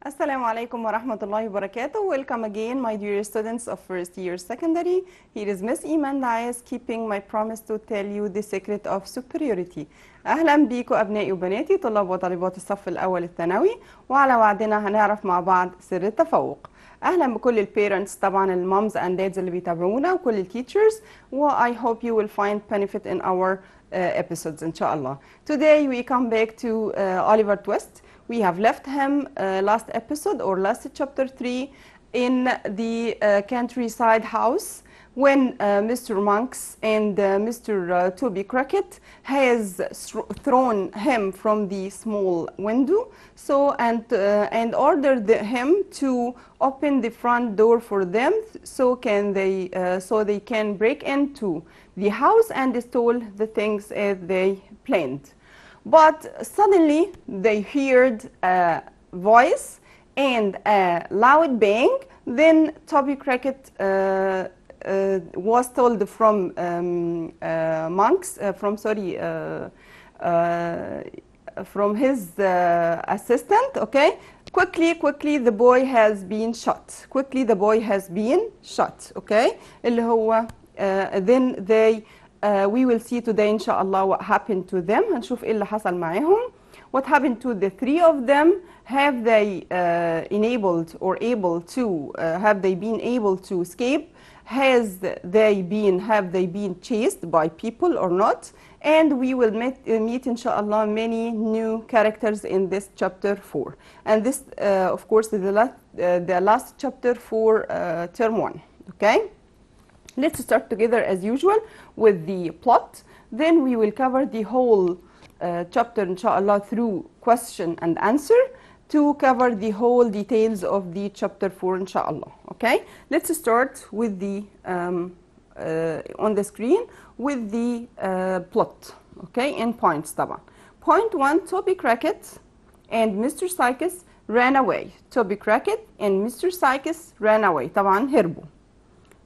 Assalamu alaikum wa rahmatullahi wa barakatuh. Welcome again, my dear students of first year secondary. Here is Miss Iman Da'as keeping my promise to tell you the secret of superiority. أهلا بيكم أبنائي وبناتي طلاب وطالبات الصف الأول الثانوي، وعلى وعدنا هنعرف مع بعض سر التفوق. أهلا بكل البيرنتس طبعا المامز and dads اللي بيتابعونا وكل التيتشرز، و I hope you will find benefit in our episodes إن شاء الله. Today we come back to Oliver Twist. We have left him last episode or last chapter 3 in the countryside house when Mr. Monks and Mr. Toby Crockett has thrown him from the small window, and ordered him to open the front door for them so they can break into the house and steal the things as they planned. But suddenly they heard a voice and a loud bang. Then Toby Crockett was told from from his assistant, okay, quickly the boy has been shot. Quickly the boy has been shot, okay. اللي هو then they we will see today إن شاء الله what happened to them. هنشوف إيه اللي حصل معاهم. What happened to the three of them? Have they enabled or able to have they been able to escape? Have they been chased by people or not? And we will meet inshallah many new characters in this chapter 4. And this of course is the last chapter for term 1. Okay? Let's start together as usual with the plot. Then we will cover the whole chapter inshallah through question and answer to cover the whole details of the chapter 4 inshallah. Okay, let's start with the on the screen with the plot. Okay, in points طبعا. Point 1, Toby Crockett and Mr. Sykes ran away. Toby Crockett and Mr. Sykes ran away. طبعا هربوا.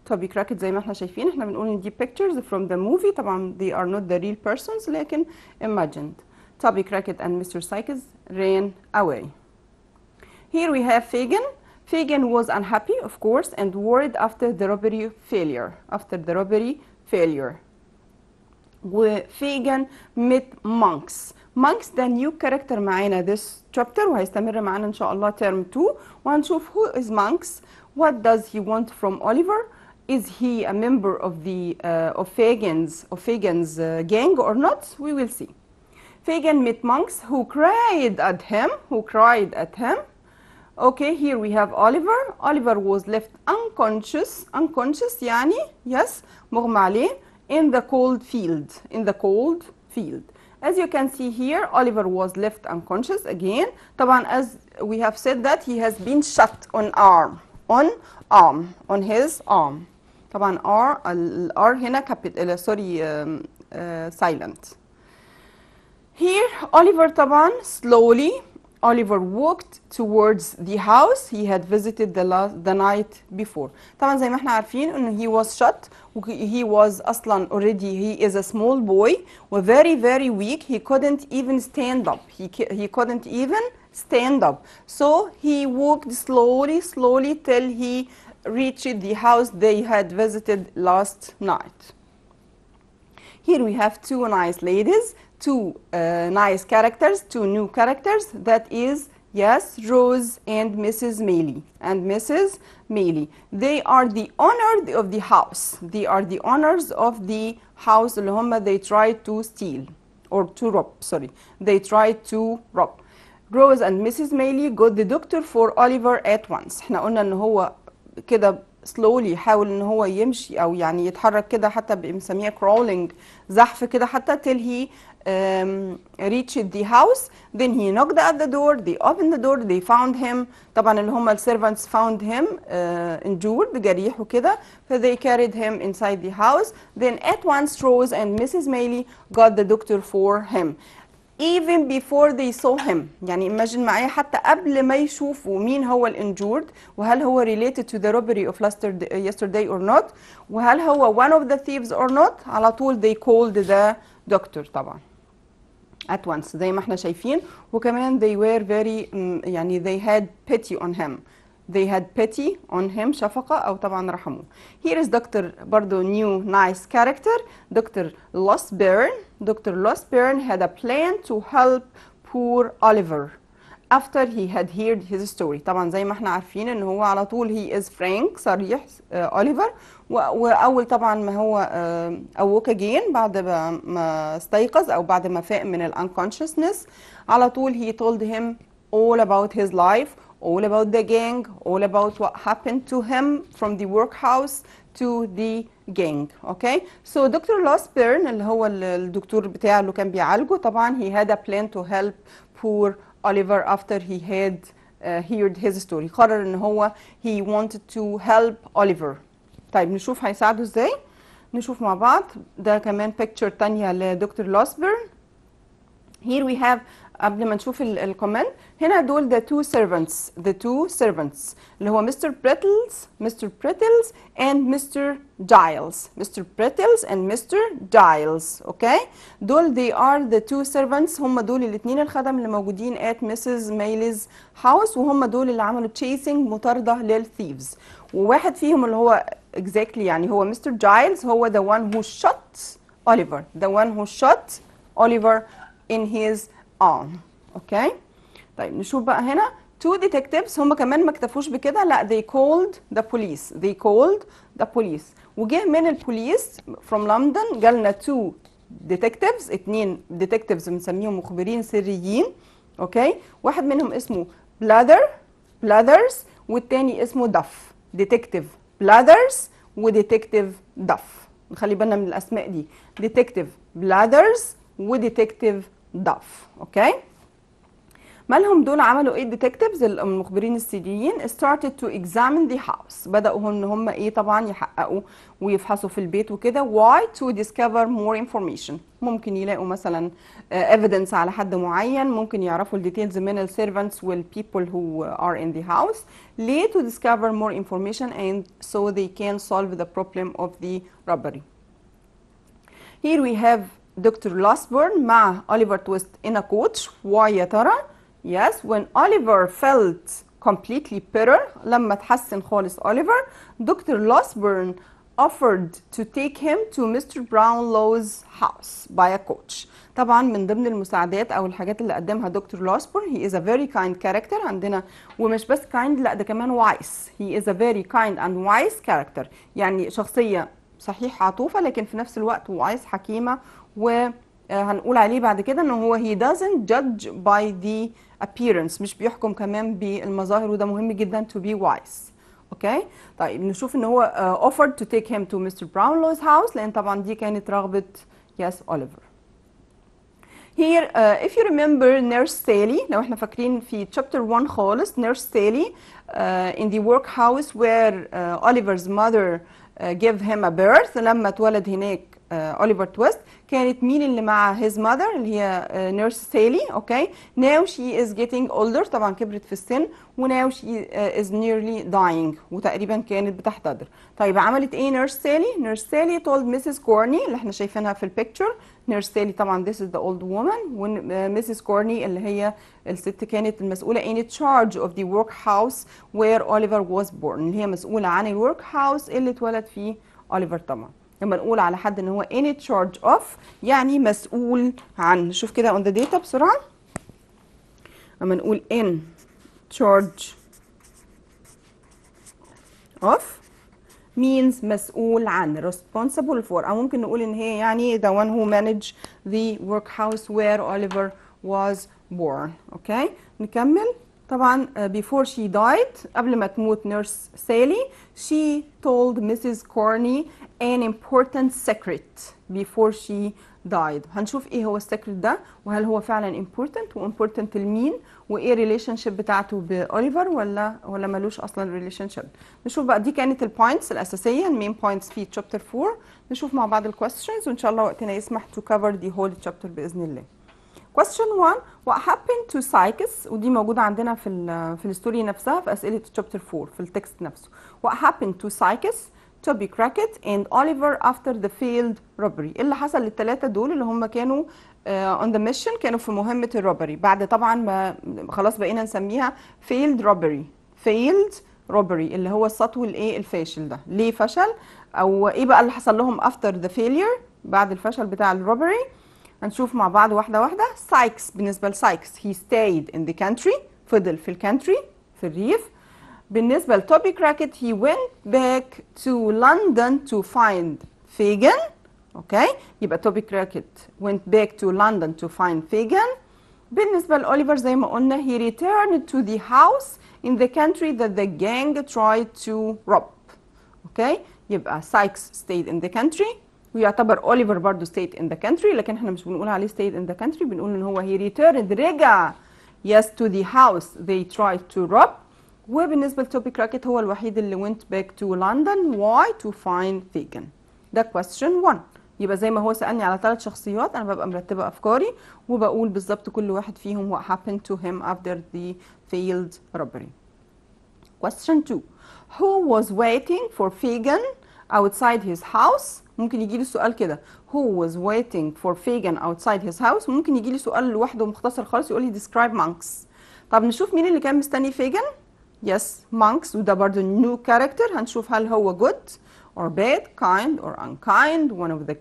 توبي كراكت زي ما احنا شايفين، احنا بنقول ان دي pictures from the movie، طبعا they are not the real persons لكن imagined. Toby Crockett and Mr. Sykes ran away. Here we have Fagin. Fagin was unhappy of course and worried after the robbery failure. وفيجن met Monks. Monks ده new character معانا this chapter وهيستمر معانا ان شاء الله term 2، وهنشوف who is Monks, what does he want from Oliver. Is he a member of the of Fagin's gang or not? We will see. Fagin met Monks who cried at him. Okay, here we have Oliver. Oliver was left unconscious يعني yes مغمى عليه in the cold field. As you can see here, Oliver was left unconscious again. طبعا as we have said that he has been shot on his arm. طبعا R هنا capital silent. Here Oliver طبعا slowly Oliver walked towards the house he had visited the night before. طبعا زي ما احنا عارفين انه he was shot. He was اصلا already he is a small boy و very weak. He couldn't even stand up. He couldn't even stand up. So he walked slowly till he reached the house they had visited last night. Here we have two nice ladies, two nice characters, two new characters. That is, yes, Rose and Mrs. Mealy. They are the owners of the house. اللي هم they tried to steal or to rob. Sorry, they tried to rob. Rose and Mrs. Mealy got the doctor for Oliver at once. احنا قلنا ان هو كده slowly حاول ان هو يمشي او يعني يتحرك كده، حتى بنسميها crawling زحف كده حتى till he reached the house. Then he knocked at the door. They opened the door. They found him. طبعا اللي هم servants found him injured جريح وكده. So they carried him inside the house. Then at once Rose and Mrs. Mealy got the doctor for him. Even before they saw him. يعني imagine معايا حتى قبل ما يشوفوا مين هو الانجورد وهل هو related to the robbery of yesterday or not وهل هو one of the thieves or not، على طول they called the doctor طبعا. at once زي ما احنا شايفين. وكمان they were very يعني they had pity on him. They had pity on him شفقة أو طبعا رحموه. Here is دكتور برضو new nice character. دكتور Losburn. دكتور Losburn had a plan to help poor Oliver after he had heard his story. طبعا زي ما احنا عارفين ان هو على طول he is frank صريح أوليفر. واول طبعا ما هو awoke again بعد ما استيقظ او بعد ما فاق من unconsciousness على طول he told him all about his life, all about the gang, all about what happened to him from the workhouse to the gang. Okay, so Dr. Losburn اللي هو الدكتور بتاعه اللي كان بيعالجه طبعا he had a plan to help poor Oliver after he had heard his story. قرر ان هو he wanted to help Oliver. طيب نشوف هيساعده ازاي. نشوف مع بعض. ده كمان picture تانية لدكتور لوسبرن. Here we have قبل ما نشوف الكومنت هنا دول the two servants اللي هو Mr. Brittles and Mr. Giles. Mr. Brittles and Mr. Giles. Okay, دول they are the two servants. هم دول الاثنين الخدم اللي موجودين at Mrs. Mayley's house وهم دول اللي عملوا chasing مطاردة للثيفز. وواحد فيهم اللي هو exactly يعني هو Mr. Giles هو the one who shot Oliver. The one who shot Oliver in his arm. اوكي طيب نشوف بقى هنا two detectives هم كمان ما اكتفوش بكده لا they called the police وجه من البوليس from London جالنا two detectives اتنين detectives بنسميهم مخبرين سريين. اوكي واحد منهم اسمه Blathers والتاني اسمه Duff. detective Blathers وديتكتيف Duff. نخلي بالنا من الاسماء دي detective Blathers وديتكتيف Duff. اوكي مالهم دول عملوا ايه الديتكتيفز المخبرين السريين started to examine the house. بدأوا ان هم ايه طبعا يحققوا ويفحصوا في البيت وكده. why to discover more information. ممكن يلاقوا مثلا evidence على حد معين. ممكن يعرفوا الديتيلز من السيرفنتس والpeople who are in the house. ليه to discover more information and so they can solve the problem of the robbery. Here we have Dr. Losburn مع Oliver Twist in a coach. why يا ترى؟ Yes, when Oliver felt completely better لما تحسن خالص Oliver Dr. Losburn offered to take him to Mr. Brownlow's house by a coach. طبعا من ضمن المساعدات او الحاجات اللي قدمها دكتور لوسبورن he is a very kind character عندنا ومش بس kind لا ده كمان wise. he is a very kind and wise character يعني شخصية صحيح عطوفة لكن في نفس الوقت wise حكيمة وهنقول عليه بعد كده انه هو he doesn't judge by the appearance مش بيحكم كمان بالمظاهر وده مهم جدا to be wise. اوكي طيب نشوف ان هو offered to take him to Mr. Brownlow's house لان طبعا دي كانت رغبة yes Oliver. Here if you remember Nurse Sally لو احنا فاكرين في chapter 1 خالص Nurse Sally in the workhouse where Oliver's mother gave him a birth لما اتولد هناك Oliver Twist كانت مين اللي مع his mother اللي هي nurse Sally. اوكي now she is getting older طبعا كبرت في السن و now she is nearly dying وتقريبا كانت بتحتضر. طيب عملت ايه nurse Sally؟ nurse Sally told Mrs. Corney اللي احنا شايفينها في البيكتشر. nurse Sally طبعا this is the old woman و Mrs. Corney اللي هي الست كانت المسؤولة in charge of the workhouse where Oliver was born اللي هي مسؤولة عن الورك هاوس اللي اتولد فيه Oliver. طبعا لما نقول على حد ان هو in charge of يعني مسؤول عن. نشوف كده on the data بسرعة. لما نقول in charge of means مسؤول عن responsible for أو ممكن نقول إن هي يعني the one who managed the workhouse where Oliver was born. أوكي نكمل. طبعا before she died قبل ما تموت nurse Sally she told Mrs. Corney an important secret before she died. هنشوف ايه هو السكرت ده وهل هو فعلا important وimportant لمين وايه relationship بتاعته بأوليفر ولا ملوش اصلا relationship. نشوف بقى دي كانت البوينتس الاساسيه المين بوينتس في chapter 4. نشوف مع بعض الكويستشنز وان شاء الله وقتنا يسمح to cover the whole chapter باذن الله. Question 1 what happened to Psychus ودي موجوده عندنا في الستوري نفسها في اسئله chapter 4 في التكست نفسه. What happened to Psychus Toby Crackit and Oliver after the failed robbery. اللي حصل للثلاثة دول اللي هم كانوا on the mission، كانوا في مهمة الروبري، بعد طبعا ما خلاص بقينا نسميها failed robbery. failed robbery اللي هو السطو الايه الفاشل ده. ليه فشل او ايه بقى اللي حصل لهم after the failure بعد الفشل بتاع الروبري؟ هنشوف مع بعض واحدة واحدة. سايكس، بالنسبة لسايكس he stayed in the country، فضل في الكانتري في الريف. بالنسبة لتوبي كراكت he went back to London to find Fagin. اوكي، يبقى توبي كراكت went back to London to find Fagin. بالنسبة لأوليفر زي ما قلنا he returned to the house in the country that the gang tried to rob. اوكي، يبقى سايكس stayed in the country، ويعتبر أوليفر برضو stayed in the country، لكن احنا مش بنقول عليه stayed in the country، بنقول ان هو he returned، رجع yes to the house they tried to rob. وبالنسبة لتوبي كراكت هو الوحيد اللي went back to London why to find Fagin. ده question 1. يبقى زي ما هو سألني على 3 شخصيات أنا ببقى مرتبة أفكاري وبقول بالظبط كل واحد فيهم what happened to him after the failed robbery. Question 2. Who was waiting for Fagin outside his house؟ ممكن يجي لي سؤال كده Who was waiting for Fagin outside his house؟ ممكن يجي لي سؤال لوحده مختصر خالص يقول لي describe monks. طب نشوف مين اللي كان مستني Fagin. Yes, monks، وده برضه new character. هنشوف هل هو good or bad, kind or unkind, one of the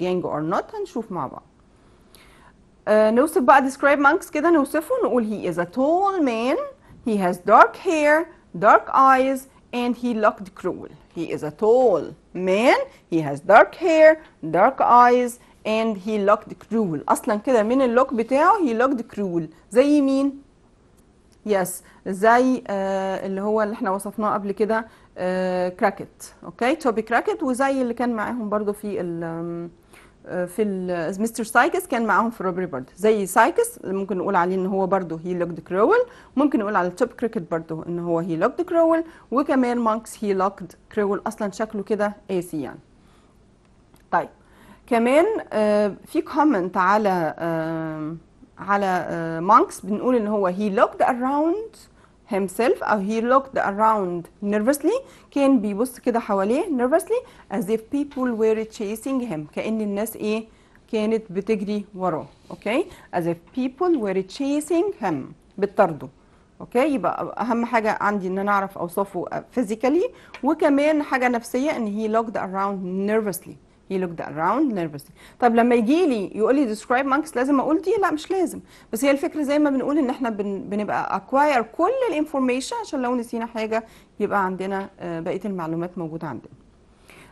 gang or not. هنشوف مع بعض. نوصف بقى describe monks كده، نوصفه نقول he is a tall man, he has dark hair, dark eyes and he looked cruel. He is a tall man, he has dark hair, dark eyes and he looked cruel. أصلا كده من اللوك بتاعه he looked cruel. زي مين؟ يس زي اللي هو اللي احنا وصفناه قبل كده كراكت. اوكي، توبي كراكت، وزي اللي كان معاهم برضو في مستر سايكس كان معاهم في الروبري برضو. زي سايكس ممكن نقول عليه ان هو برضو هي لوكد كرول، ممكن نقول على توبي كراكت برضو ان هو هي لوكد كرول، وكمان مانكس هي لوكد كرول، اصلا شكله كده قاسي يعني. طيب كمان في كومنت على مانكس بنقول ان هو he looked around himself او he looked around nervously، كان بيبص كده حواليه nervously as if people were chasing him، كأن الناس ايه كانت بتجري وراه. اوكي، as if people were chasing him، بتطرده. اوكي، يبقى اهم حاجه عندي ان انا اعرف اوصفه physically، وكمان حاجه نفسيه ان he looked around nervously. he looked around nervously. طب لما يجي لي يقول لي describe monks لازم اقول دي؟ لا مش لازم، بس هي الفكره زي ما بنقول ان احنا بنبقى acquire كل الانفورميشن عشان لو نسينا حاجه يبقى عندنا بقيه المعلومات موجوده عندنا.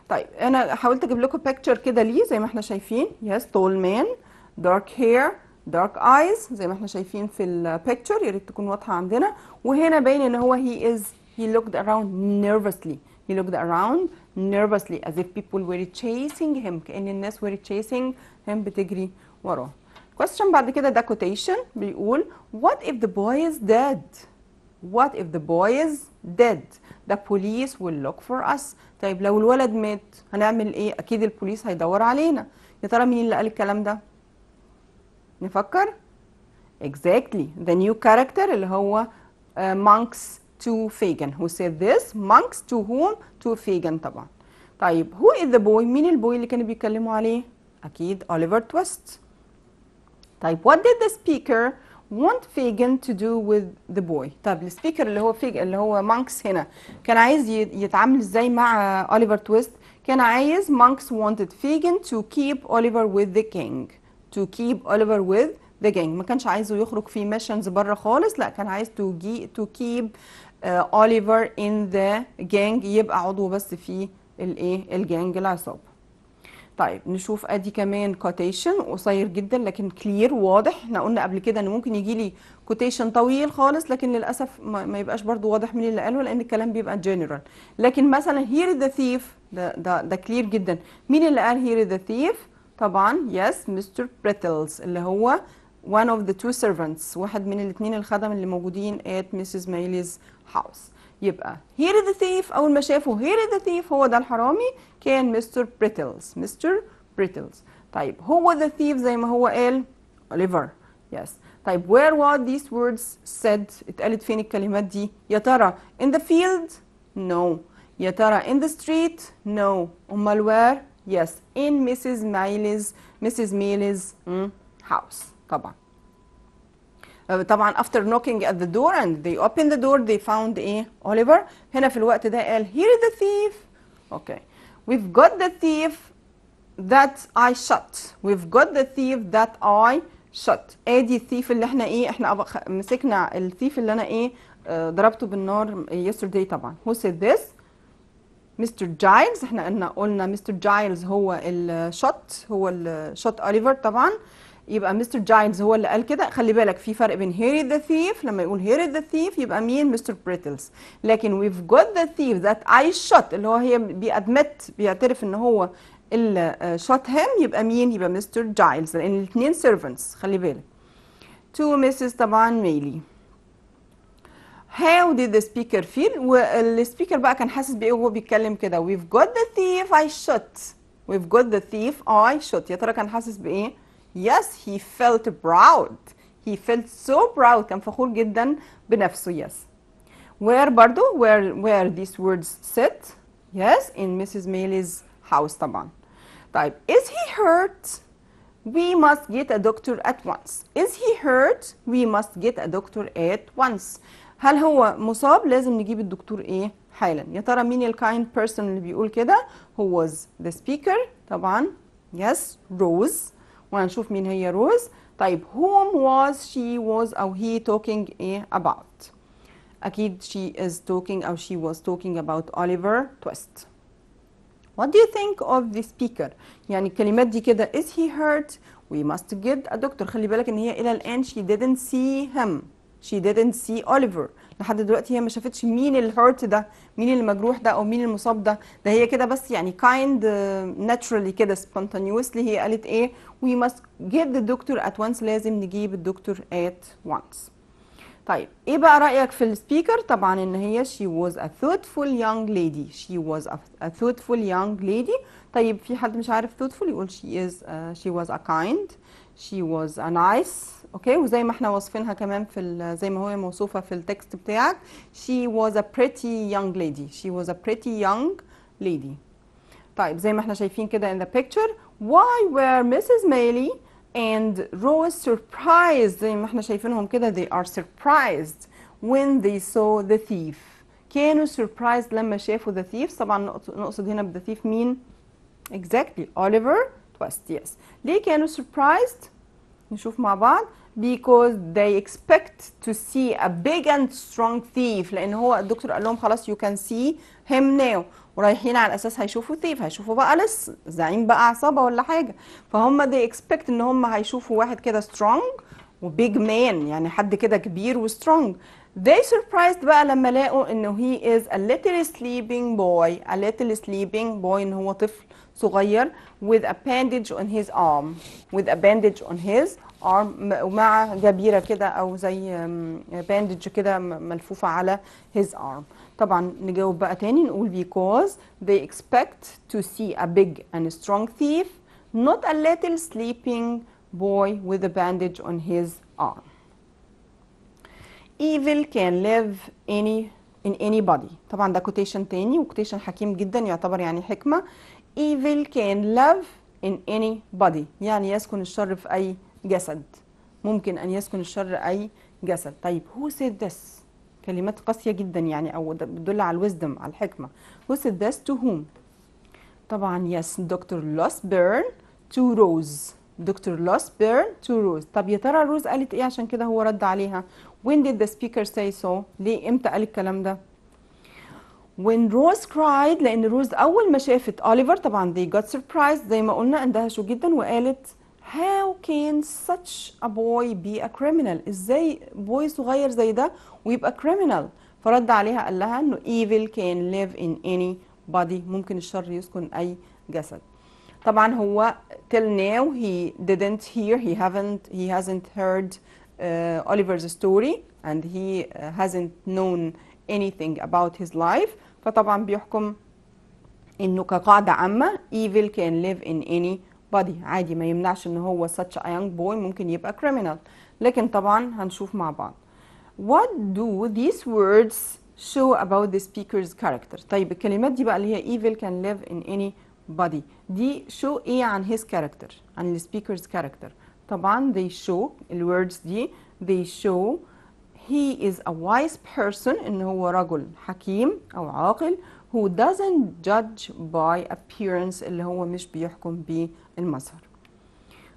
طيب انا حاولت اجيب لكم picture كده ليه زي ما احنا شايفين. yes, tall man, dark hair, dark eyes زي ما احنا شايفين في البيكتشر، يا ريت تكون واضحه عندنا. وهنا باين ان هو he looked around nervously. he looked around nervously as if people were chasing him، كأن الناس were chasing him، بتجري وراه. question بعد كده ده quotation بيقول what if the boy is dead؟ what if the boy is dead؟ the police will look for us. طيب لو الولد مات هنعمل ايه؟ اكيد البوليس هيدور علينا. يا ترى مين اللي قال الكلام ده؟ نفكر. exactly the new character اللي هو monks to Fagin. who said this؟ monks to whom؟ to Fagin طبعا. طيب who is the boy؟ مين البوي اللي كانوا بيتكلموا عليه؟ اكيد أوليفر تويست. طيب what did the speaker want Fagin to do with the boy؟ طب السبيكر اللي هو اللي هو مانكس هنا كان عايز يتعامل ازاي مع أوليفر تويست؟ كان عايز مانكس wanted Fagin to keep Oliver with the gang. to keep Oliver with the gang. ما كانش عايزه يخرج في ميشنز بره خالص، لا كان عايز to keep Oliver in the gang، يبقى عضو بس في الايه الجانج العصابه. طيب نشوف ادي كمان كوتيشن قصير جدا لكن كلير واضح. احنا قلنا قبل كده ان ممكن يجي لي كوتيشن طويل خالص لكن للاسف ما يبقاش برضو واضح مين اللي قاله لان الكلام بيبقى جنرال. لكن مثلا هير ذا ثيف ده كلير جدا. مين اللي قال هير ذا ثيف؟ طبعا يس مستر بريتلز اللي هو one of the two servants، واحد من الاثنين الخدم اللي موجودين at Mrs. May's house. يبقى here the thief أول ما شافوا here the thief هو ده الحرامي كان مستر بريتلز. مستر بريتلز. طيب هو the thief زي ما هو قال Oliver. yes. طيب where were these words said؟ اتقالت فين الكلمات دي؟ يا ترى in the field؟ no. يا ترى in the street no أمال where yes in Mrs. May's house طبعا. طبعا after knocking at the door and they opened the door they found Oliver. هنا في الوقت ده قال here is the thief. okay we've got the thief that I shot. we've got the thief that I shot. ادي الثيف اللي احنا احنا مسكنا الثيف اللي انا ضربته بالنار yesterday طبعا. who said this؟ مستر جايلز. احنا قلنا مستر جايلز هو الشوت، هو الشوت أوليفر طبعا. يبقى مستر جايلز هو اللي قال كده. خلي بالك في فرق بين هيري ذا ثيف، لما يقول هيري ذا ثيف يبقى مين؟ مستر بريتلز. لكن we've got the thief that I shot اللي هو هي بيعترف ان هو اللي shot him، يبقى مين؟ يبقى مستر جايلز، لان الاثنين servants. خلي بالك. to Mrs. طبعا ميلي. How did the speaker feel؟ والسبيكر بقى كان حاسس بايه وهو بيتكلم كده؟ We've got the thief I shot. We've got the thief I shot. يا ترى كان حاسس بايه؟ Yes, he felt proud. He felt so proud. كان فخور جدا بنفسه. Yes. Where برضو؟ where these words sit؟ Yes, in Mrs. May's house طبعا. طيب is he hurt؟ We must get a doctor at once. Is he hurt؟ We must get a doctor at once. هل هو مصاب؟ لازم نجيب الدكتور حالا. يا ترى مين الكايند بيرسون اللي بيقول كده؟ Who was the speaker؟ طبعا yes روز. وهنشوف مين هي روز. طيب whom was أو he talking about؟ أكيد she is talking أو she was talking about Oliver Twist. What do you think of the speaker؟ يعني الكلمات دي كده is he hurt؟ We must get a doctor. خلي بالك ان هي إلى الآن she didn't see him. She didn't see Oliver. لحد دلوقتي هي ما شافتش مين الهيرت ده، مين المجروح ده او مين المصاب ده. ده هي كده بس يعني kind naturally كده spontaneously هي قالت we must get the doctor at once. لازم نجيب الدكتور at once. طيب ايه بقى رأيك في السبيكر؟ طبعا ان هي she was a thoughtful young lady. She was a thoughtful young lady. طيب في حد مش عارف thoughtful يقول she was a kind. She was a nice. اوكي وزي ما احنا واصفينها كمان في زي ما هو موصوفه في التكست بتاعك she was a pretty young lady. She was a pretty young lady. طيب زي ما احنا شايفين كده in the picture why were Mrs. Maylie and Rose surprised؟ زي ما احنا شايفينهم كده they are surprised when they saw the thief. كانوا surprised لما شافوا the thief. طبعا نقصد هنا ب the thief مين؟ exactly Oliver Twist. yes. ليه كانوا surprised؟ نشوف مع بعض. because they expect to see a big and strong thief. لان هو الدكتور قال لهم خلاص you can see him now. ورايحين على اساس هيشوفوا thief، هيشوفوا بقى لص زعيم بقى عصابه ولا حاجه. فهم they expect ان هم هيشوفوا واحد كده strong وبيج مان، يعني حد كده كبير وسترونج. they surprised بقى لما لقوا انه he is a little sleeping boy. a little sleeping boy ان هو طفل صغير with a bandage on his arm. with a bandage on his arm ومع جبيرة كده أو زي bandage كده ملفوفة على his arm. طبعا نجاوب بقى تاني نقول because they expect to see a big and strong thief not a little sleeping boy with a bandage on his arm. Evil can live in anybody. طبعا ده quotation تاني وquotation حكيم جدا يعتبر يعني حكمة. Evil can live in anybody يعني يسكن الشر في أي جسد. ممكن أن يسكن الشر أي جسد. طيب who said this؟ كلمات قاسية جدا يعني أو بتدل على الويزدم على الحكمة. who said this to whom؟ طبعا yes دكتور لوسبيرن to Rose. دكتور لوسبيرن to Rose. طب يا ترى روز قالت إيه عشان كده هو رد عليها؟ when did the speaker say so؟ ليه إمتى قال الكلام ده؟ when Rose cried لأن روز أول ما شافت أوليفر طبعا they got surprised زي ما قلنا اندهشوا جدا وقالت how can such a boy be a criminal؟ ازاي بوي صغير زي ده ويبقى criminal؟ فرد عليها قال لها انه evil can live in anybody. ممكن الشر يسكن أي جسد. طبعا هو till now he didn't hear he hasn't heard Oliver's story and he hasn't known anything about his life. فطبعا بيحكم انه كقاعدة عامة evil can live in anybody. عادي ما يمنعش ان هو such a young boy ممكن يبقى criminal. لكن طبعا هنشوف مع بعض. What do these words show about the speaker's character. طيب الكلمات دي بقى اللي هي evil can live in any body دي show ايه عن his character، عن ال speaker's character. طبعا they show الwords دي they show he is a wise person إن هو رجل حكيم أو عاقل who doesn't judge by appearance اللي هو مش بيحكم بالمظهر.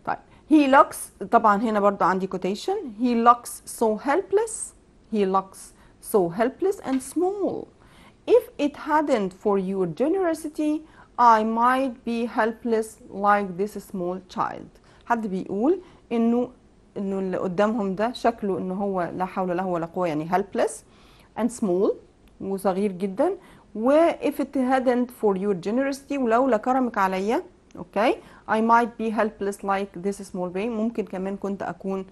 طيب he looks طبعا هنا برضو عندي quotation he looks so helpless he looks so helpless and small if it hadn't for your generosity I might be helpless like this small child. حد بيقول انه اللي قدامهم ده شكله انه هو لا حول له ولا قوه يعني helpless and small وصغير جدا و if it hadn't for your generosity ولولا كرمك عليا اوكي I might be helpless like this small baby ممكن كمان كنت اكون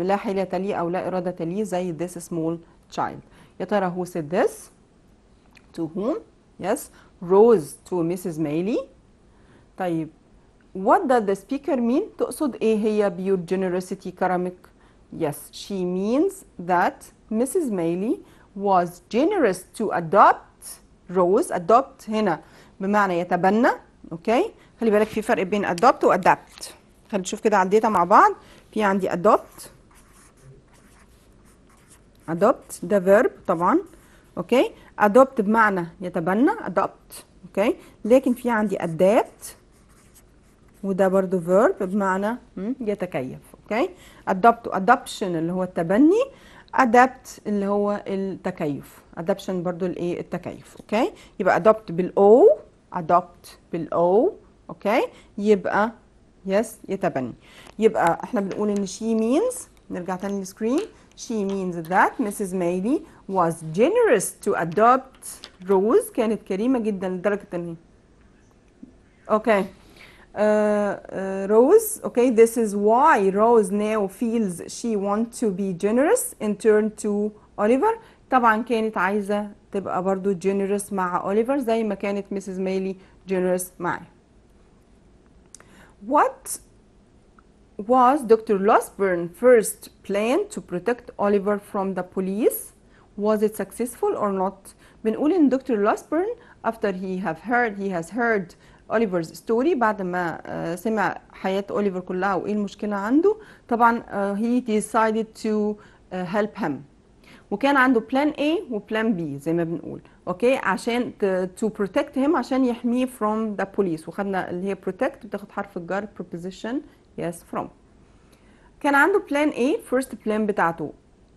لا حيلة لي او لا إرادة لي زي this small child. يا ترى who said this to whom؟ yes Rose to Mrs. Mailey. طيب what does the speaker mean؟ تقصد ايه هي بيور generosity كرمك؟ yes she means that Mrs. Mailey was generous to adopt Rose. adopt هنا بمعنى يتبنى اوكي خلي بالك في فرق بين adopt و adapt. خلينا نشوف كده على الداتا مع بعض. في عندي adopt ده verb طبعا اوكي adopt بمعنى يتبنى adopt اوكي لكن في عندي adapt وده برضو verb بمعنى يتكيف اوكي adopt adoption اللي هو التبني adapt اللي هو التكيف adoption برضو الايه التكيف اوكي يبقى adopt بالاو adopt بالاو اوكي يبقى يس يتبني. يبقى احنا بنقول ان she means نرجع تاني للسكرين she means that Mrs. Mailey was generous to adopt Rose كانت كريمة جدا لدرجة ان اوكي Rose okay this is why Rose now feels she wants to be generous in turn to Oliver. طبعا كانت عايزة تبقى برضو generous مع Oliver زي ما كانت Mrs. Mailey generous معاه. What was Dr. Losburn's first plan to protect Oliver from the police? Was it successful or not? بنقول إن Dr. Losburn after he has heard Oliver's story بعد ما سمع حياة أوليفر كلها وإيه المشكلة عنده طبعا he decided to help him وكان عنده plan A و plan B زي ما بنقول اوكي عشان to protect him عشان يحميه from the police وخدنا اللي هي protect بتاخد حرف الجر preposition yes from. كان عنده plan A first plan بتاعته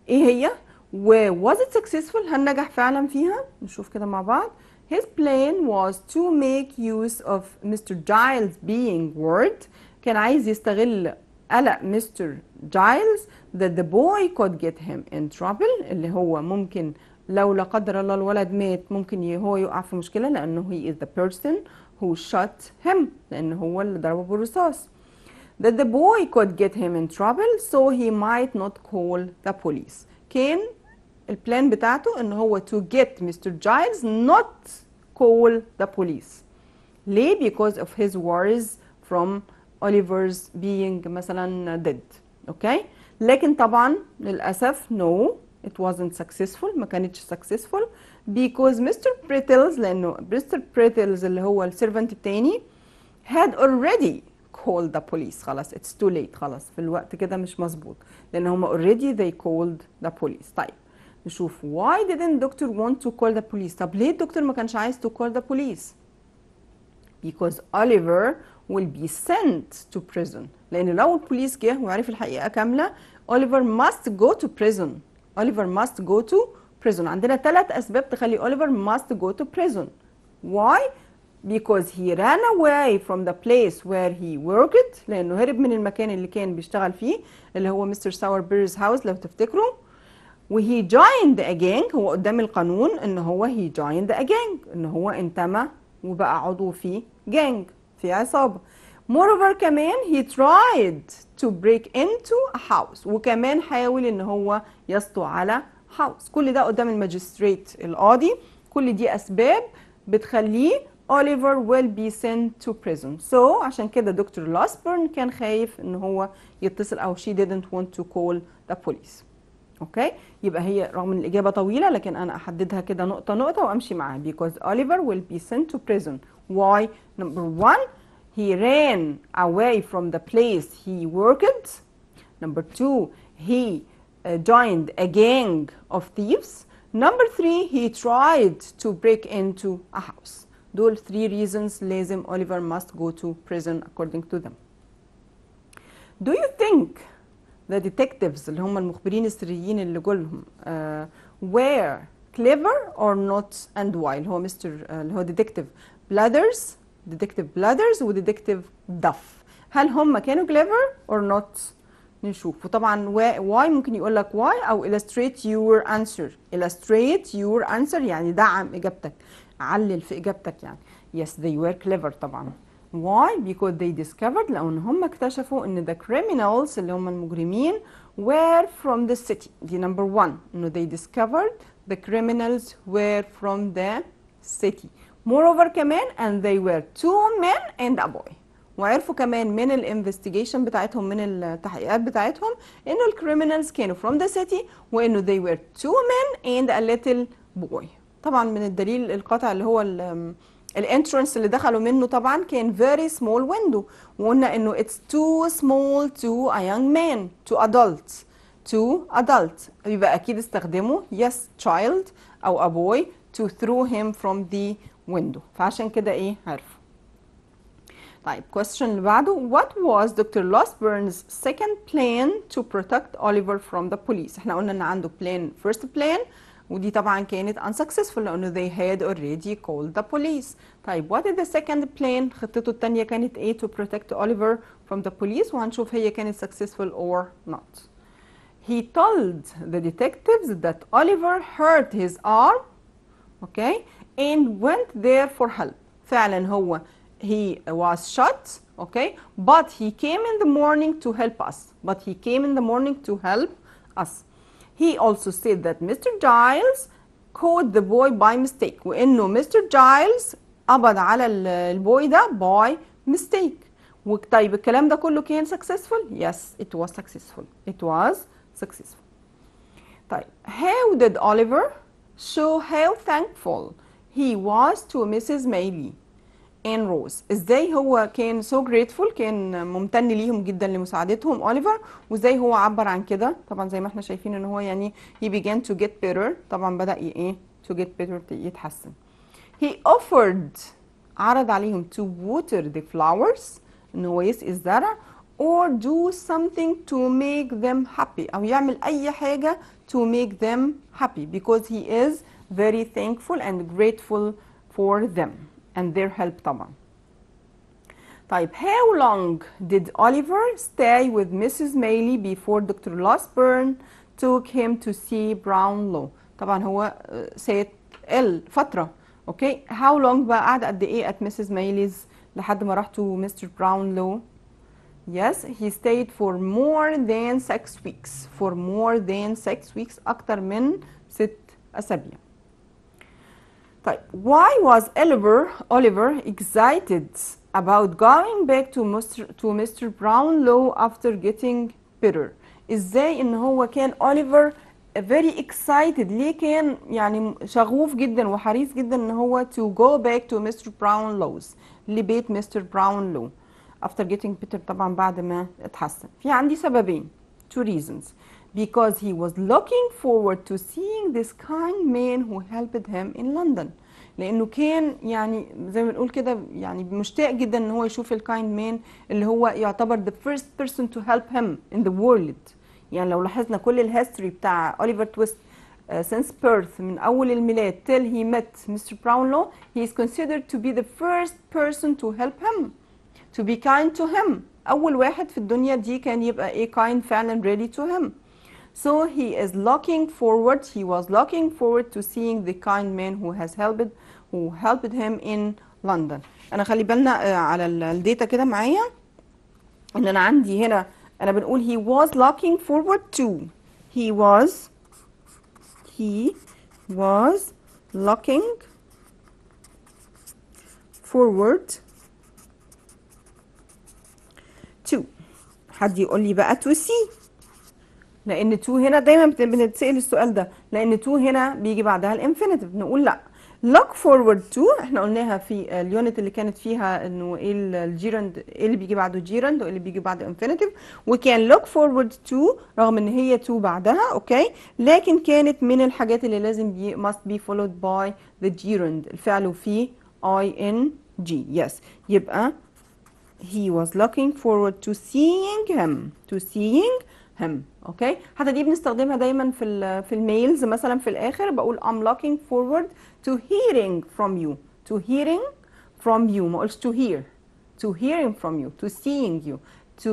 ايه هي و was it successful هل نجح فعلا فيها؟ نشوف كده مع بعض. His plan was to make use of Mr. Giles being worried. كان عايز يستغل قلق Mr. Giles that the boy could get him in trouble اللي هو ممكن لو لا قدر الله الولد مات ممكن هو يقع في مشكلة لأنه he is the person who shot him لأنه هو اللي ضربه بالرصاص. That the boy could get him in trouble so he might not call the police. كان البلان بتاعته ان هو to get Mr. Giles not call the police. ليه؟ because of his worries from Oliver's being مثلا dead. اوكي؟ لكن طبعا للأسف no it wasn't successful ما كانتش successful because Mr. Brittles لأنه Mr. Brittles اللي هو السيرفنت التاني had already called the police. خلاص it's too late خلاص في الوقت كده مش مظبوط لأن هم already they called the police. طيب نشوف why didn't doctor want to call the police. طب ليه الدكتور ما كانش عايز to call the police؟ because Oliver will be sent to prison. لأن لو البوليس جه وعرف الحقيقة كاملة Oliver must go to prison. Oliver must go to prison. عندنا 3 أسباب تخلي Oliver must go to prison. Why? Because he ran away from the place where he worked. لأنه هرب من المكان اللي كان بيشتغل فيه اللي هو Mr. Sowerberry's house لو تفتكروا. وهي joined a gang هو قدام القانون ان هو he joined a gang ان هو انتمى وبقى عضو في gang في عصابة. moreover كمان he tried to break into a house وكمان حاول ان هو يسطو على house. كل ده قدام الماجستريت القاضي. كل دي اسباب بتخليه Oliver will be sent to prison. So عشان كده دكتور لاسبورن كان خايف ان هو يتصل او she didn't want to call the police. اوكي، يبقى هي رغم ان الاجابه طويله لكن انا احددها كده نقطه نقطه وامشي معاها. because Oliver will be sent to prison. why? number 1 he ran away from the place he worked. number 2 he joined a gang of thieves. number 3 he tried to break into a house. دول 3 reasons لازم Oliver must go to prison according to them. do you think the detectives اللي هم المخبرين السريين اللي جولهم were clever or not and why؟ اللي هو اللي هو detective Blathers و detective Duff. هل هم كانوا clever or not؟ نشوف. وطبعا why ممكن يقول لك why او illustrate your answer. illustrate your answer يعني دعم اجابتك، علل في اجابتك يعني. yes they were clever طبعا. why? because they discovered لأن هم اكتشفوا ان the criminals اللي هم المجرمين were from the city. دي number 1 انه they discovered the criminals were from the city. moreover كمان and they were 2 men and a boy. وعرفوا كمان من الانفستيجيشن بتاعتهم، من التحقيقات بتاعتهم، انه الكريمنالز كانوا from the city وانه they were 2 men and a little boy. طبعا من الدليل القاطع اللي هو الانترنس اللي دخلوا منه طبعا كان very small window، وقلنا انه it's too small to a young man to adult يبقى اكيد استخدموا yes child او a boy to throw him from the window. فعشان كده ايه عرفوا. طيب question اللي بعده what was Dr. Losburn's second plan to protect Oliver from the police؟ احنا قلنا ان عنده first plan ودي طبعا كانت unsuccessful لانه they had already called the police. طيب what is the second plan؟ خطته الثانيه كانت ايه to protect Oliver from the police، وهنشوف هي كانت successful or not. He told the detectives that Oliver hurt his arm okay and went there for help. فعلا هو he was shot okay but he came in the morning to help us. He also said that Mr. Giles caught the boy by mistake وإنه Mr. Giles قبض على البوي ده by mistake. طيب الكلام ده كله كان successful؟ Yes it was successful. طيب how did Oliver show how thankful he was to Mrs. Maylie and Rose؟ ازاي هو كان so grateful، كان ممتن ليهم جدا لمساعدتهم اوليفر، وازاي هو عبر عن كده؟ طبعا زي ما احنا شايفين ان هو يعني he began to get better، طبعا بدأ ايه to get better يتحسن. he offered عرض عليهم to water the flowers ان هو يسقي الزرع or do something to make them happy او يعمل اي حاجة to make them happy because he is very thankful and grateful for them and their help طبعا. طيب how long did Oliver stay with Mrs. Maylie before Dr. Losburn took him to see Brownlow؟ طبعا هو سيت فترة اوكي how long بقى قعد قد ايه at Mrs. Maylie's لحد ما راح to Mr. Brownlow؟ yes he stayed for more than 6 weeks أكتر من 6 أسابيع. طيب why was Oliver excited about going back to Mr. Brownlow after getting better؟ ازاي ان هو كان Oliver very excited، ليه كان يعني شغوف جدا وحريص جدا ان هو to go back to Mr. Brownlow's لبيت Mr. Brownlow after getting better طبعا بعد ما اتحسن؟ في عندي سببين 2 reasons. because he was looking forward to seeing this kind man who helped him in London، لانه كان يعني زي ما بنقول كده يعني مشتاق جدا ان هو يشوف الكايند مان اللي هو يعتبر the first person to help him in the world. يعني لو لاحظنا كل الهيستوري بتاع اوليفر تويست since birth من اول الميلاد till he met Mr. Brownlow he is considered to be the first person to help him to be kind to him. اول واحد في الدنيا دي كان يبقى ايه kind فعلا really to him. So he was looking forward to seeing the kind man who helped him in London. انا خلي بالنا على الداتا كده معايا ان انا عندي هنا انا بنقول he was looking forward to he was looking forward to. حد يقول لي بقى to see لان تو هنا دايما بنتسال السؤال ده، لان تو هنا بيجي بعدها الانفينيتيف، نقول لا. look forward to احنا قلناها في اليونت اللي كانت فيها انه ايه الجيرند، ايه اللي بيجي بعده جيرند وايه اللي بيجي بعده انفينيتيف، وكان look forward to رغم ان هي to بعدها اوكي، لكن كانت من الحاجات اللي لازم must be followed by the gerund، الفعل فيه ing. yes، يبقى he was looking forward to seeing him. اوكي، حتى دي بنستخدمها دايما في الميلز مثلا في الاخر بقول I'm looking forward to hearing from you. ما قلتش to hearing from you, to seeing you, to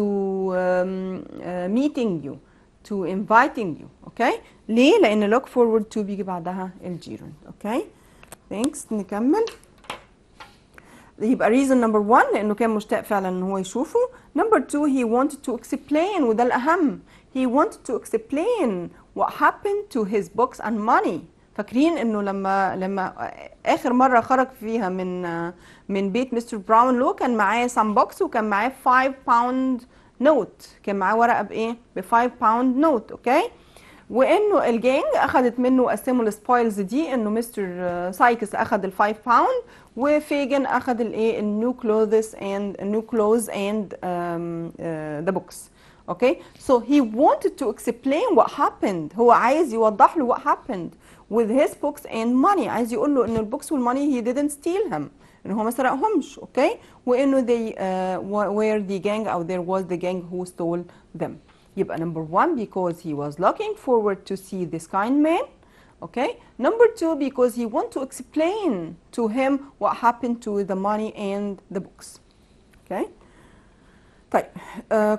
meeting you, to inviting you. اوكي، ليه؟ لان look forward to بيجي بعدها الجيرند. اوكي thanks. نكمل. يبقى reason number 1 لانه كان مشتاق فعلا ان هو يشوفه. number 2 he wanted to explain، وده الاهم، he wanted to explain what happened to his books and money. فاكرين انه لما اخر مره خرج فيها من بيت مستر براونلو كان معاه some books وكان معاه 5 pound note، كان معاه ورقه بايه؟ ب 5 pound note. اوكي، وانه الجانج اخذت منه وقسموا السبويلز دي، انه مستر سايكس اخذ ال 5 باوند وفيجن اخذ الايه النيو كلوز اند ذا بوكس. اوكي، so he wanted to explain what happened، هو عايز يوضح له what happened with his books and money، عايز يقول له ان البوكس والماني he didn't steal them، ان هو ما سرقهمش. اوكي، وانه they were the gang او there was the gang who stole them. يبقى number 1 because he was looking forward to see this kind man. Okay, number 2 because he want to explain to him what happened to the money and the books. Okay. طيب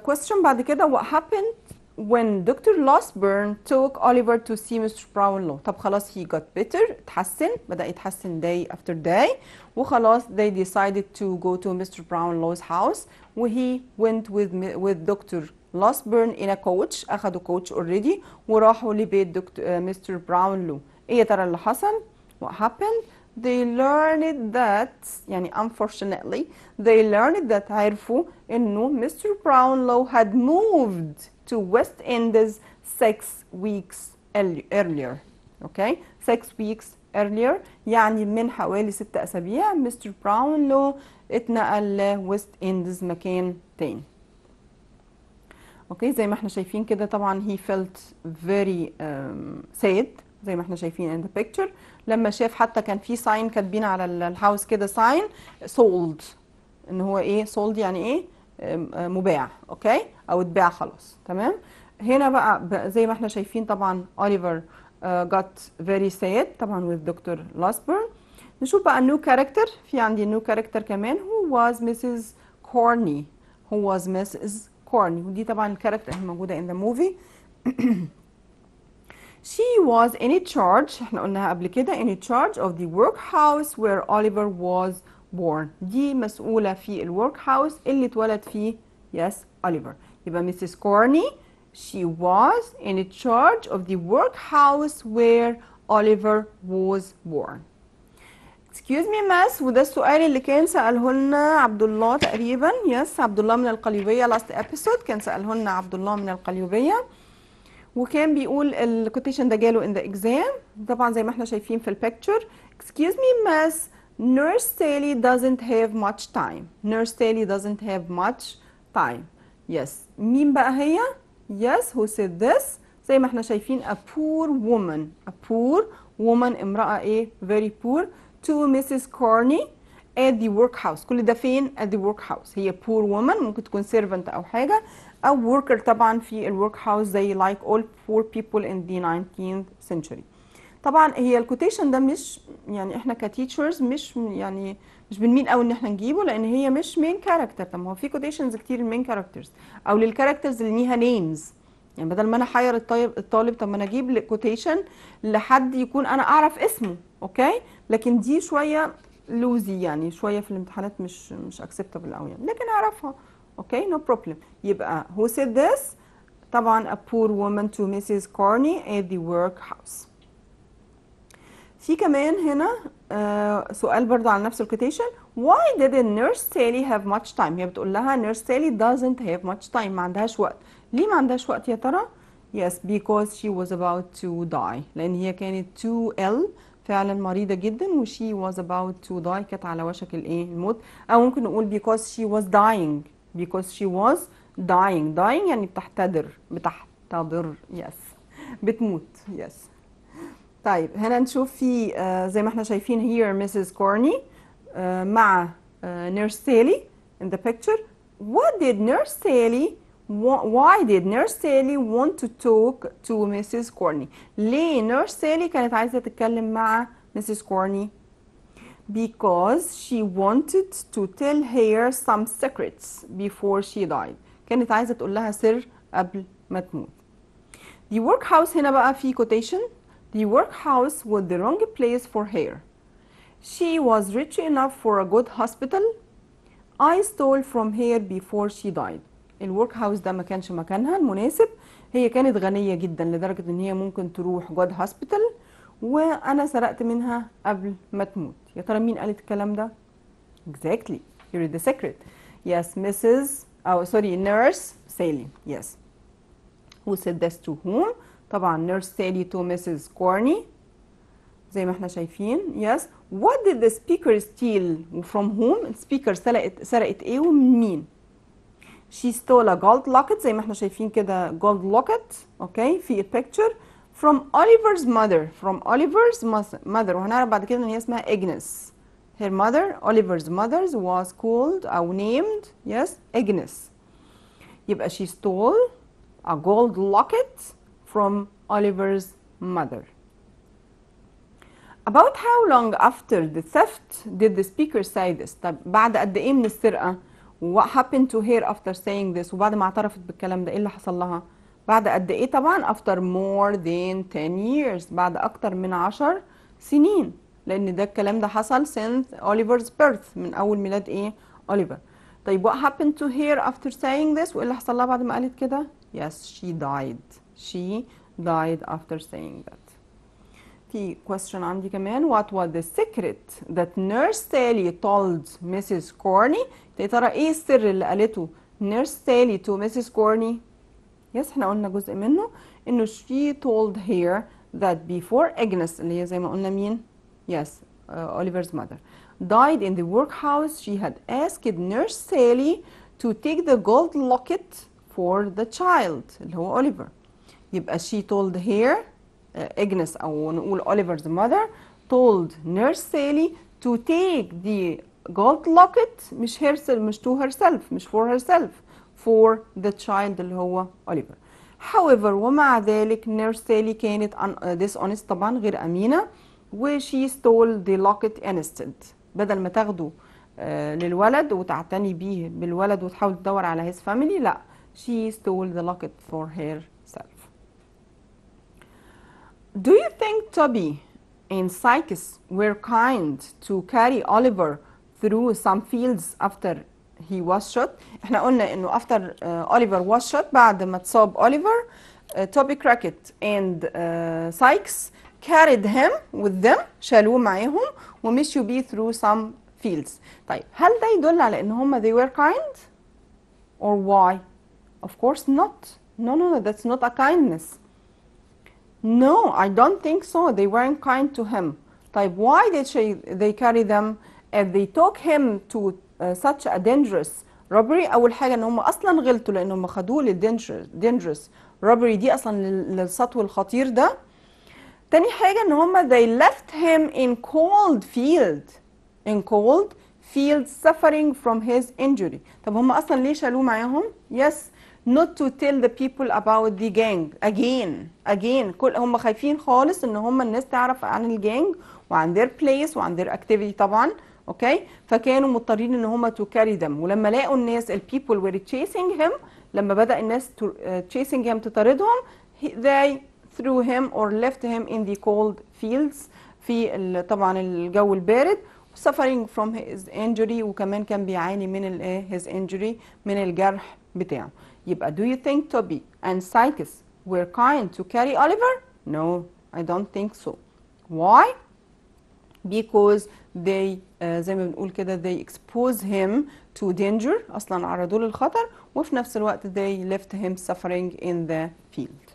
question بعد كده what happened when Dr. Losburn took Oliver to see Mr. Brownlow. طب خلاص he got better، اتحسن، بدأ يتحسن day after day، وخلاص they decided to go to Mr. Brownlow's house، وhe went with Dr. Losburn in a coach، أخدوا coach already وراحوا لبيت دكتور مستر براونلو. إيه يا ترى اللي حصل؟ What happened? They learned that، يعني unfortunately they learned that، عرفوا إنه مستر براونلو had moved to West Indies 6 weeks earlier. Okay, 6 weeks earlier يعني من حوالي 6 أسابيع مستر براونلو اتنقل لويست إنديز، مكان تاني. اوكي، زي ما احنا شايفين كده طبعا he felt very sad زي ما احنا شايفين in the picture، لما شاف حتى كان في ساين كاتبين على الهاوس كده ساين sold، ان هو ايه sold يعني ايه مباع. اوكي، او اتباع خلاص. تمام، هنا بقى زي ما احنا شايفين طبعا Oliver got very sad طبعا with Dr. Losburn. نشوف بقى new character، في عندي new character كمان who was Mrs. Corney. ودي طبعا الكاركتر اللي موجوده in the movie. she was in charge، احنا قلناها قبل كده in charge of the workhouse where Oliver was born، دي مسؤوله في الورك هاوس اللي اتولد فيه yes Oliver. يبقى Mrs. Corney she was in charge of the workhouse where Oliver was born. excuse me miss، وده السؤال اللي كان سأله لنا عبد الله تقريبا. يس، عبد الله من القليوبية last episode كان سأله لنا عبد الله من القليوبية، وكان بيقول الكوتيشن ده جاله in the exam طبعا زي ما احنا شايفين في البيكتشر. excuse me miss nurse Sally doesn't have much time. yes، مين بقى هي؟ yes who said this؟ زي ما احنا شايفين a poor woman امرأة ايه very poor to Mrs. Corney at the workhouse. كل ده فين؟ at the workhouse. هي poor woman، ممكن تكون servant أو حاجة، أو worker طبعا في workhouse زي like all poor people in the 19th century. طبعا هي الكوتيشن ده مش يعني احنا كتيتشرز مش يعني مش بنميل قوي ان احنا نجيبه، لان هي مش مين كاركتر. طب ما هو في كوتيشنز كتير المين كاركترز او للكاركترز اللي ليها نيمز، يعني بدل ما انا احير الطالب طب ما انا اجيب كوتيشن لحد يكون انا اعرف اسمه. اوكي، لكن دي شويه لوزي، يعني شويه في الامتحانات مش اكسبتابل قوي يعني، لكن اعرفها. اوكي نو بروبلم. يبقى who said this؟ طبعا a poor woman to Mrs. Corney at the workhouse. في كمان هنا سؤال برضه على نفس الكوتيشن. why didn't nurse Sally have much time؟ هي بتقول لها nurse Sally doesn't have much time، ما عندهاش وقت. ليه ما عندهاش وقت يا ترى؟ Yes, because she was about to die. لأن هي كانت too ill، فعلا مريضة جدا، و she was about to die، كانت على وشك الايه الموت. أو ممكن نقول because she was dying. Because she was dying. Dying يعني بتحتضر. yes. بتموت. yes. طيب هنا نشوف في زي ما احنا شايفين here Mrs. Corney مع Nurse Sally in the picture. What did Nurse Sally why did Nurse Sally want to talk to Mrs. Corney؟ ليه Nurse Sally كانت عايزة تتكلم مع Mrs. Corney؟ Because she wanted to tell her some secrets before she died. كانت عايزة تقول لها سر قبل ما تموت. The workhouse هنا بقى في quotation. The workhouse was the wrong place for her. She was rich enough for a good hospital. I stole from her before she died. الورك هاوس ده ما كانش مكانها المناسب. هي كانت غنية جدا لدرجة ان هي ممكن تروح جود هوسبيتال، وانا سرقت منها قبل ما تموت. يا ترى مين قالت الكلام ده؟ Exactly. Here is the secret. Yes, Nurse Sally. Yes. Who said this to whom؟ طبعا Nurse Sally to Mrs. Corney زي ما احنا شايفين. Yes. What did the speaker steal from whom؟ السبيكر سرقت ايه ومن مين؟ She stole a gold locket زي ما احنا شايفين كده gold locket. اوكي في picture from Oliver's mother. From Oliver's mother. وهنعرف بعد كده ان هي اسمها Agnes. Her mother, Oliver's mother was called أو named yes Agnes. يبقى she stole a gold locket from Oliver's mother. About how long after the theft did the speaker say this؟ طب بعد قد ايه من السرقة؟ What happened to her after saying this؟ وبعد ما اعترفت بالكلام ده ايه اللي حصل لها؟ بعد قد ايه؟ طبعا after more than 10 years، بعد اكتر من 10 سنين، لان ده الكلام ده حصل since Oliver's birth، من اول ميلاد ايه؟ أوليفر. طيب what happened to her after saying this؟ وايه اللي حصل لها بعد ما قالت كده؟ Yes, she died. She died after saying that. في question عندي كمان. What was the secret that Nurse Sally told Mrs. Corney؟ يا ترى ايه السر اللي قالته Nurse Sally to Mrs. Corney؟ يس احنا قلنا جزء منه انه she told her that before Agnes اللي هي زي ما قلنا مين؟ Yes, Oliver's mother died in the workhouse she had asked Nurse Sally to take the gold locket for the child اللي هو Oliver. يبقى she told her Agnes أو نقول Oliver's mother told Nurse Sally to take the gold locket مش to herself مش for herself for the child اللي هو Oliver. However ومع ذلك Nurse Sally كانت dishonest طبعا غير أمينة، و she stole the locket instead. بدل ما تاخده للولد وتعتني بيه بالولد وتحاول تدور على his family، لا she stole the locket for herself. Do you think Toby and Sykes were kind to carry Oliver through some fields after he was shot؟ احنا قلنا انه after Oliver was shot، بعد ما اتصاب Oliver Toby Crockett and Sykes carried him with them، شالوه معاهم ومشوا بيه through some fields. طيب هل ده يدل على ان هم they were kind or why؟ Of course not. No, that's not a kindness. No, I don't think so. They weren't kind to him. طيب why did they carry them if they took him to such a dangerous robbery؟ أول حاجة إن هم أصلا غلطوا لأن هم خدوه dangerous robbery دي أصلا للسطو الخطير ده. تاني حاجة إن هم they left him in cold field suffering from his injury. طب هم أصلا ليه شالوه معاهم؟ Yes, not to tell the people about the gang again. كل هم خايفين خالص ان هم الناس تعرف عن الجانج وعن their place وعن their activity طبعا. اوكي فكانوا مضطرين ان هم to carry them. ولما لقوا الناس people were chasing him، لما بدأ الناس chasing him تطاردهم، they threw him or left him in the cold fields في طبعا الجو البارد، suffering from his injury، وكمان كان بيعاني من his injury من الجرح بتاعه. يبقى do you think Toby and Sykes were kind to carry Oliver؟ No, I don't think so. Why؟ Because they زي ما بنقول كده they expose him to danger، أصلا عرضوه للخطر، وفي نفس الوقت they left him suffering in the field.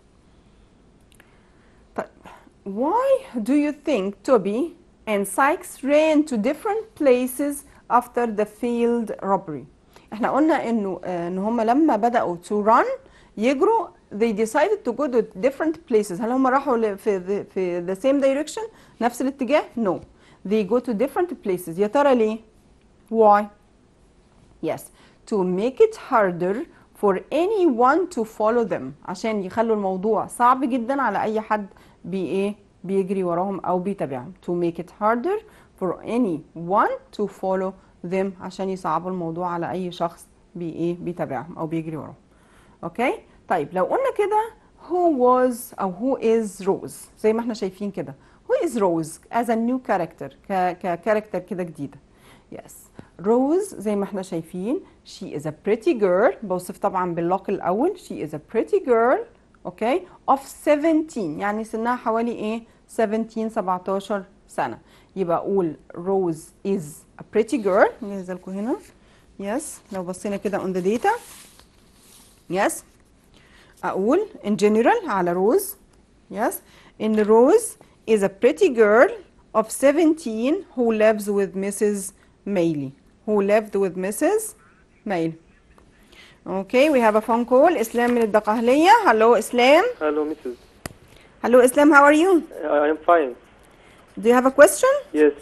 why do you think Toby and Sykes ran to different places after the failed robbery؟ احنا قلنا انه ان هم لما بدأوا to run يجروا they decided to go to different places. هل هم راحوا في the same direction نفس الاتجاه؟ no, they go to different places. يا ترى ليه؟ why؟ yes, to make it harder for anyone to follow them. عشان يخلوا الموضوع صعب جدا على اي حد بيجري وراهم او بيتابعهم. to make it harder for anyone to follow them. عشان يصعبوا الموضوع على اي شخص بيتابعهم او بيجري وراهم. اوكي طيب لو قلنا كده who was او who is Rose زي ما احنا شايفين كده. who is Rose as a new character ككاركتر كده جديده. yes, Rose زي ما احنا شايفين she is a pretty girl. بوصف طبعا باللوك الاول. she is a pretty girl اوكي of 17 يعني سنها حوالي 17 سنه. يبقى اقول Rose is a pretty girl. ننزل لكم هنا. yes, لو بصينا كده on the data yes اقول in general على Rose yes in Rose is a pretty girl of 17 who lives with Mrs. Mailey. who lived with Mrs. Mailey. Okay, we have a phone call. Islam من الدقهلية. Hello Islam. Hello, Mrs. Hello Islam, how are you? I am fine. Do you have a question? Yes.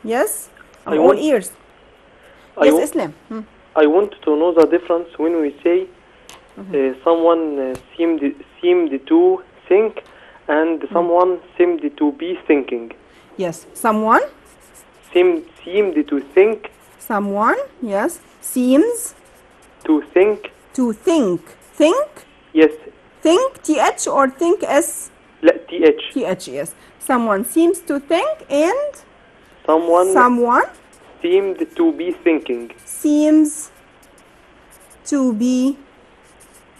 Yes? I'm I all want- ears. I Yes wa- Islam. I want to know the difference when we say someone seemed to think and someone seemed to be thinking. Yes, someone. Seemed to think, Someone, yes. Seems to think. to think. Think? Yes. Think, TH or think S? لا, TH. TH, yes. Someone seems to think and Someone someone seemed to be thinking. seems to be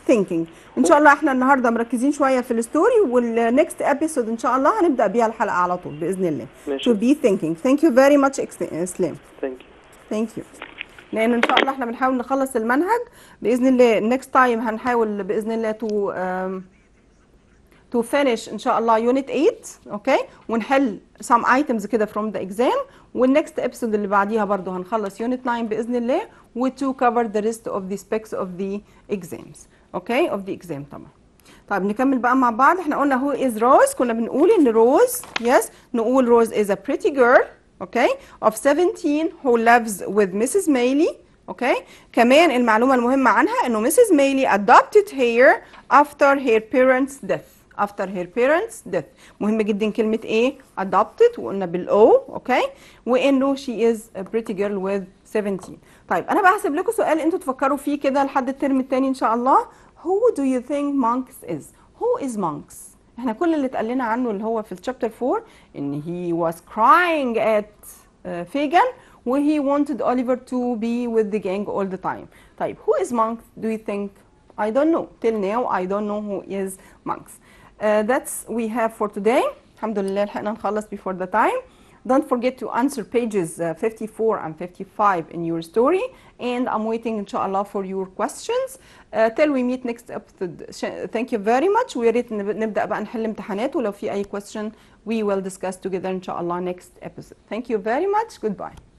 thinking. ان شاء الله احنا النهارده مركزين شويه في الستوري والنكست ابيسود ان شاء الله هنبدا بيها الحلقه على طول باذن الله. ماشي. To be thinking. Thank you very much اسلام. Thank you. Thank you. لان ان شاء الله احنا بنحاول نخلص المنهج باذن الله. next time هنحاول باذن الله to finish ان شاء الله unit 8 اوكي ونحل some items كده from the exam. والنكست ابيسود اللي بعديها برضو هنخلص unit 9 باذن الله و to cover the rest of the specs of the exams اوكي of the exam طبعا. طيب نكمل بقى مع بعض. احنا قلنا who is Rose. كنا بنقول ان Rose yes نقول Rose is a pretty girl اوكي of 17 who lives with Mrs. Mailey اوكي. كمان المعلومه المهمه عنها انه Mrs. Mailey adopted her after her parents' death. after her parents' death. مهم جدا كلمه adopted وقلنا بالاو اوكي وانه she is a pretty girl with 17. طيب انا بقى هسيب لكم سؤال انتوا تفكروا فيه كده لحد الترم الثاني ان شاء الله. who do you think monks is؟ who is monks؟ احنا كل اللي اتقال لنا عنه اللي هو في الشابتر 4 ان he was crying at Fagin و he wanted Oliver to be with the gang all the time. طيب who is monks do you think؟ I don't know. till now I don't know who is monks. That's we have for today. الحمد لله لحقنا نخلص before the time. Don't forget to answer pages 54 and 55 in your story and I'm waiting inshallah for your questions till we meet next episode. Thank you very much. ويا ريت نبدأ بقى نحل امتحانات ولو في أي question we will discuss together inshallah next episode. Thank you very much. Goodbye.